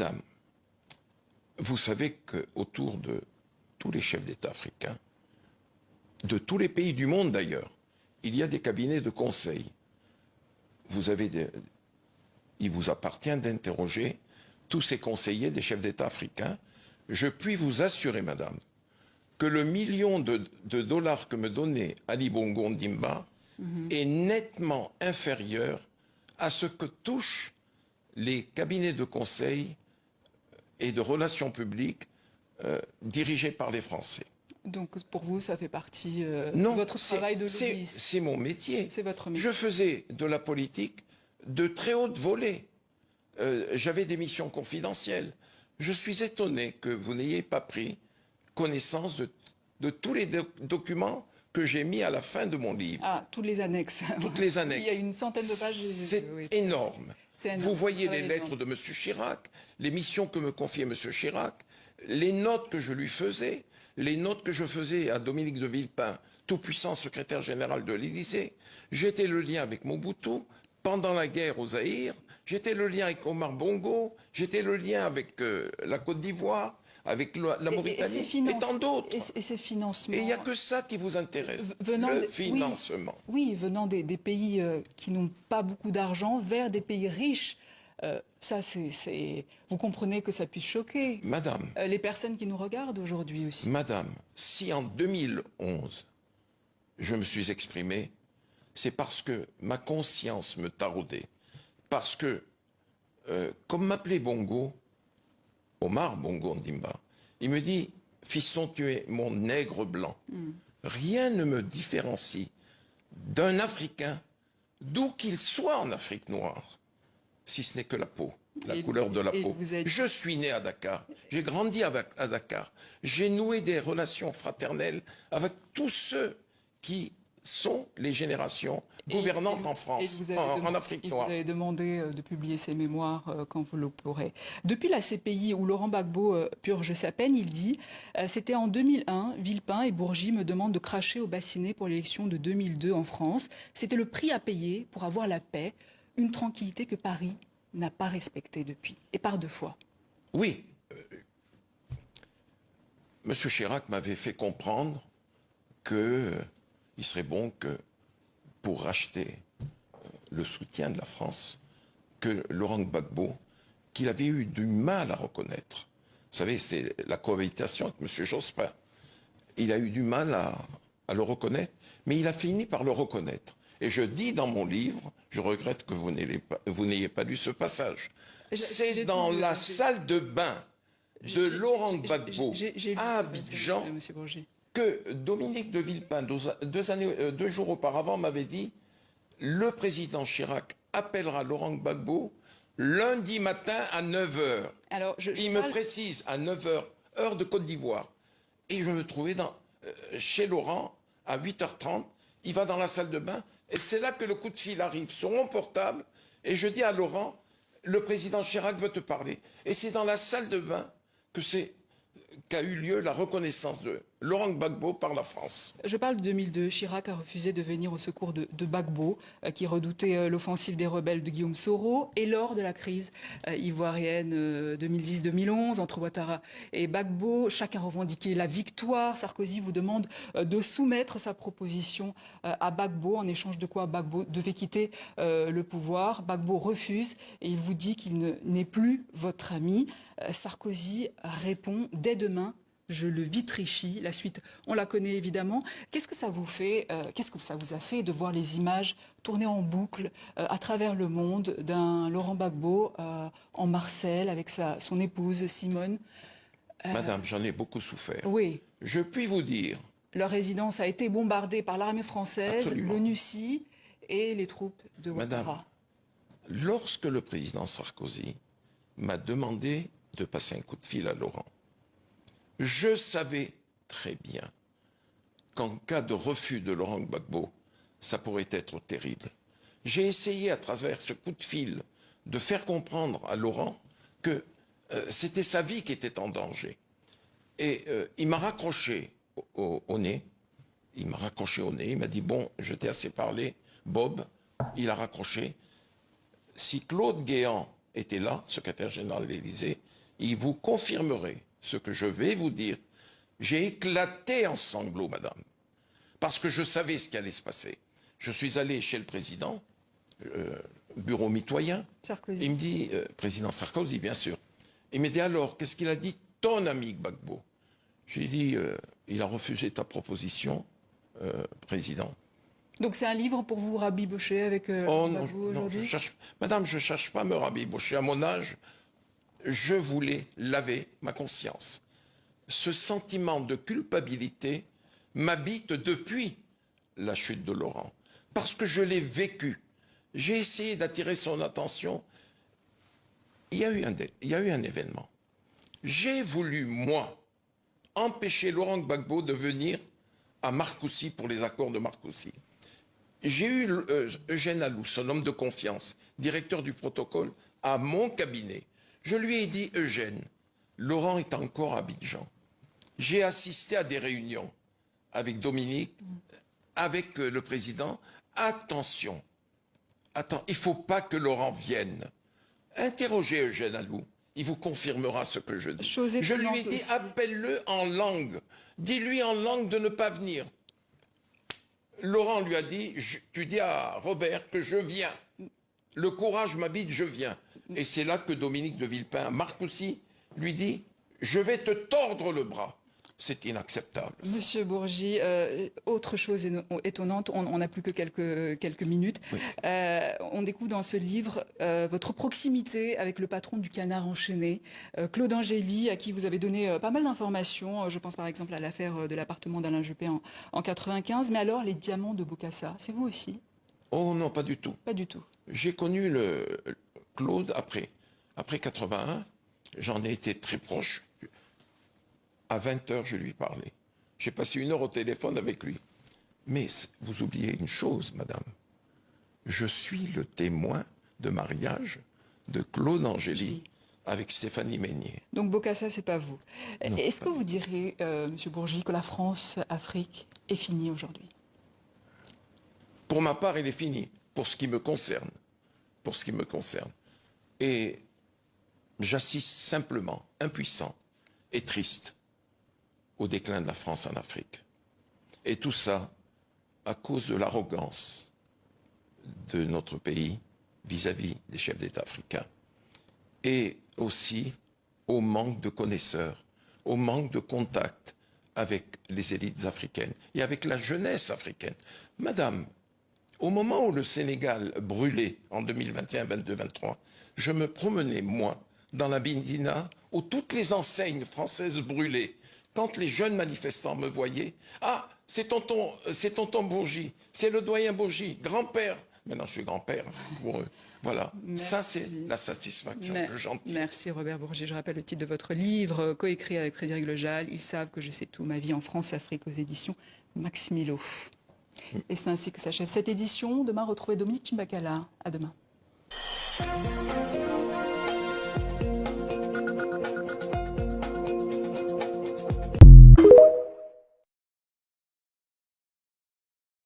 Madame, vous savez qu'autour de tous les chefs d'État africains, de tous les pays du monde d'ailleurs, il y a des cabinets de conseil. Il vous appartient d'interroger tous ces conseillers des chefs d'État africains. Je puis vous assurer, madame, que le million de dollars que me donnait Ali Bongo Ondimba est nettement inférieur à ce que touchent les cabinets de conseil et de relations publiques dirigés par les Français. Donc pour vous, ça fait partie Non, de votre travail de lobbyiste. C'est mon métier. C'est votre métier. Je faisais de la politique de très haute volée. J'avais des missions confidentielles. Je suis étonné que vous n'ayez pas pris connaissance de tous les documents que j'ai mis à la fin de mon livre. Ah, toutes les annexes. Toutes les annexes. Il y a une centaine de pages. C'est énorme. Vous voyez les lettres de M. Chirac, les missions que me confiait M. Chirac, les notes que je lui faisais, les notes que je faisais à Dominique de Villepin, tout-puissant secrétaire général de l'Élysée. J'étais le lien avec Mobutu pendant la guerre au Zaïre, j'étais le lien avec Omar Bongo, j'étais le lien avec la Côte d'Ivoire, avec la Mauritanie et tant d'autres. Et ces financements. Et il n'y a que ça qui vous intéresse, le financement. Oui, venant des pays qui n'ont pas beaucoup d'argent vers des pays riches. Ça, vous comprenez que ça puisse choquer. Madame. Les personnes qui nous regardent aujourd'hui aussi. Madame, si en 2011, je me suis exprimé, c'est parce que ma conscience me taraudait. Parce que, comme m'appelait Bongo, Omar Bongo Ondimba, il me dit, fiston, tu es mon nègre blanc. Rien ne me différencie d'un Africain, d'où qu'il soit en Afrique noire, si ce n'est que la peau, la couleur de la peau. Je suis né à Dakar, j'ai grandi à Dakar, j'ai noué des relations fraternelles avec tous ceux qui sont les générations gouvernantes en France, en Afrique noire. Vous avez demandé de publier ses mémoires quand vous le pourrez. Depuis la CPI où Laurent Gbagbo purge sa peine, il dit « C'était en 2001, Villepin et Bourgi me demandent de cracher au bassinet pour l'élection de 2002 en France. C'était le prix à payer pour avoir la paix, une tranquillité que Paris n'a pas respectée depuis, et par deux fois. » Oui. M. Chirac m'avait fait comprendre que il serait bon que, pour racheter le soutien de la France, que Laurent Gbagbo, qu'il avait eu du mal à reconnaître. Vous savez, c'est la cohabitation avec M. Jospin. Il a eu du mal à le reconnaître, mais il a fini par le reconnaître. Et je dis dans mon livre, je regrette que vous n'ayez pas lu ce passage, c'est dans la salle de bain de Laurent Gbagbo à Abidjan que Dominique de Villepin, 2 jours auparavant, m'avait dit « Le président Chirac appellera Laurent Gbagbo lundi matin à 9 h. Il me précise à 9 h, heure de Côte d'Ivoire. Et je me trouvais chez Laurent à 8h30. Il va dans la salle de bain et c'est là que le coup de fil arrive sur mon portable. Et je dis à Laurent, le président Chirac veut te parler. Et c'est dans la salle de bain qu'a eu lieu la reconnaissance de Laurent Gbagbo par la France. Je parle de 2002. Chirac a refusé de venir au secours de Gbagbo, qui redoutait l'offensive des rebelles de Guillaume Soro, et lors de la crise ivoirienne 2010-2011 entre Ouattara et Gbagbo, chacun revendiquait la victoire. Sarkozy vous demande de soumettre sa proposition à Gbagbo, en échange de quoi Gbagbo devait quitter le pouvoir. Gbagbo refuse et il vous dit qu'il n'est plus votre ami. Sarkozy répond dès demain: je le vitrifie. La suite, on la connaît évidemment. Qu'est-ce que ça vous fait, qu'est-ce que ça vous a fait de voir les images tourner en boucle à travers le monde d'un Laurent Gbagbo en Marseille avec son épouse Simone? Madame, j'en ai beaucoup souffert. Oui. Je puis vous dire... Leur résidence a été bombardée par l'armée française, l'ONUCI et les troupes de Ouattara. Madame, lorsque le président Sarkozy m'a demandé de passer un coup de fil à Laurent, je savais très bien qu'en cas de refus de Laurent Gbagbo, ça pourrait être terrible. J'ai essayé à travers ce coup de fil de faire comprendre à Laurent que c'était sa vie qui était en danger. Et il m'a raccroché au nez. Il m'a raccroché au nez. Il m'a dit, bon, je t'ai assez parlé, Bob. Il a raccroché. Si Claude Guéant était là, secrétaire général de l'Élysée, il vous confirmerait ce que je vais vous dire. J'ai éclaté en sanglots, madame, parce que je savais ce qui allait se passer. Je suis allé chez le président, bureau mitoyen. Sarkozy. Il me dit, président Sarkozy, bien sûr. Il me dit alors, qu'est-ce qu'il a dit ton ami Gbagbo? Je lui ai dit, il a refusé ta proposition, président. Donc c'est un livre pour vous rabibocher avec Oh Gbagbo non, aujourd'hui? madame, je ne cherche pas à me rabibocher. À mon âge, je voulais laver ma conscience. Ce sentiment de culpabilité m'habite depuis la chute de Laurent, parce que je l'ai vécu. J'ai essayé d'attirer son attention. Il y a eu un événement. J'ai voulu, moi, empêcher Laurent Gbagbo de venir à Marcoussis pour les accords de Marcoussis. J'ai eu Eugène Alou, son homme de confiance, directeur du protocole, à mon cabinet. Je lui ai dit, Eugène, Laurent est encore à Abidjan. J'ai assisté à des réunions avec Dominique, avec le président. Attention, il ne faut pas que Laurent vienne. Interrogez Eugène Alou, il vous confirmera ce que je dis. Je lui ai dit, appelle-le en langue. Dis-lui en langue de ne pas venir. Laurent lui a dit, tu dis à Robert que je viens. Le courage m'habite, je viens. Et c'est là que Dominique de Villepin, Marcoussis, lui dit, je vais te tordre le bras. C'est inacceptable. Monsieur Bourgi, autre chose étonnante, on n'a plus que quelques minutes. Oui. On découvre dans ce livre votre proximité avec le patron du Canard enchaîné, Claude Angély, à qui vous avez donné pas mal d'informations. Je pense par exemple à l'affaire de l'appartement d'Alain Juppé en 95. Mais alors, les diamants de Bokassa, c'est vous aussi? Oh non, pas du tout. Pas du tout. J'ai connu Claude après 81. J'en ai été très proche. À 20h, je lui parlais. J'ai passé 1 heure au téléphone avec lui. Mais vous oubliez une chose, madame. Je suis le témoin de mariage de Claude Angély avec Stéphanie Meignet. Donc Bokassa, c'est pas vous. Est-ce que vous direz, monsieur Bourgi, que la France-Afrique est finie aujourd'hui? Pour ma part, elle est finie. Pour ce qui me concerne. Pour ce qui me concerne. Et j'assiste simplement, impuissant et triste, au déclin de la France en Afrique. Et tout ça à cause de l'arrogance de notre pays vis-à-vis des chefs d'État africains. Et aussi au manque de connaisseurs, au manque de contact avec les élites africaines et avec la jeunesse africaine. Madame, au moment où le Sénégal brûlait en 2021, 22, 23, je me promenais, moi, dans la Bindina, où toutes les enseignes françaises brûlaient. Quand les jeunes manifestants me voyaient, ah, c'est tonton Bourgi, c'est le doyen Bourgi, grand-père. Maintenant, je suis grand-père pour eux. Voilà, merci. Ça c'est la satisfaction que j'en tire. Merci Robert Bourgi. Je rappelle le titre de votre livre, coécrit avec Frédéric Lejal, Ils savent que je sais tout, ma vie en France-Afrique, aux éditions Max Milo. Et c'est ainsi que s'achève cette édition. Demain, retrouvez Dominique Chimbakala. À demain.